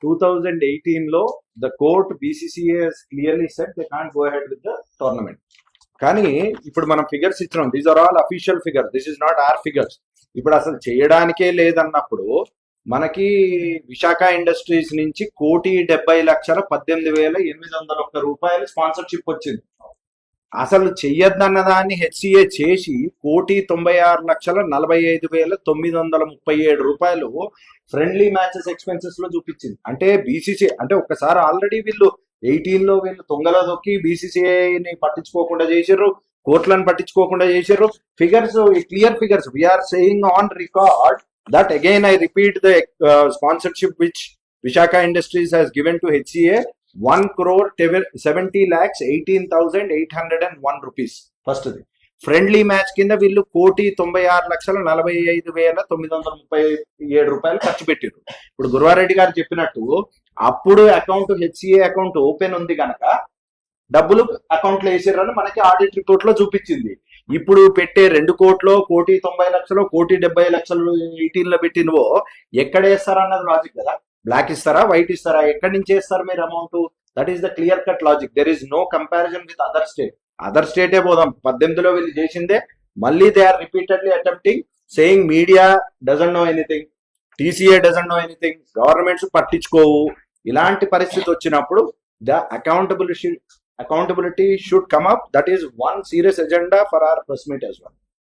2018 లో the court BCCA clearly said they can't go ahead with the tournament. కానీ ఇప్పుడు మనం ఫిగర్స్ ఇచ్చినాం, these are all official figure, this is not our figures. ఇప్పుడు అసలు చేయడానికే లేదన్నప్పుడు మనకి విశాఖ ఇండస్ట్రీస్ నుంచి 1,70,18,801 రూపాయలు స్పాన్సర్షిప్ వచ్చింది. అసలు చెయ్యొద్దన్న దాన్ని HCA చేసి 1,96,45,937 రూపాయలు ఫ్రెండ్లీ మ్యాచెస్ ఎక్స్పెన్సెస్ లో చూపించింది. అంటే BCCA అంటే ఒక్కసారి ఆల్రెడీ వీళ్ళు 18 లో వీళ్ళు తొంగలో దొక్కి BCCAని పట్టించుకోకుండా చేసారు, కోర్టులను పట్టించుకోకుండా చేసారు. Figures, clear figures, we're saying on record that again I repeat the sponsorship which Vishaka Industries has given to HCA, 1,70,18,801 rupees. First the friendly match కింద వీళ్ళు 1,46,45,937 రూపాయలు ఖర్చు పెట్టారు. ఇప్పుడు గురువారెడ్డి గారు చెప్పినట్టు అప్పుడు అకౌంట్ HCA అకౌంట్ ఓపెన్ ఉంది కనుక డబ్బులు అకౌంట్ లో వేసారని మనకి ఆడిట్ రిపోర్ట్ లో చూపించింది. ఇప్పుడు పెట్టే 2 కోట్లు, 1,90,00,000, 1,70,00,000 18 లో పెట్టినవో ఎక్కడ వేస్తారా అన్నది లాజిక్ కదా. బ్లాక్ ఇస్తారా, వైట్ ఇస్తారా, ఎక్కడి నుంచి వేస్తారు మీరు amount? That is the clear cut logic. There is no comparison with other state. Other స్టేటే పోదాం, 18లో వీళ్ళు చేసిందే మళ్ళీ they are repeatedly attempting, saying media doesn't know anything, TCA doesn't know anything, governments పట్టించుకోవు. ఇలాంటి పరిస్థితి వచ్చినప్పుడు the accountability should come up. That is one serious agenda for our press meet as well.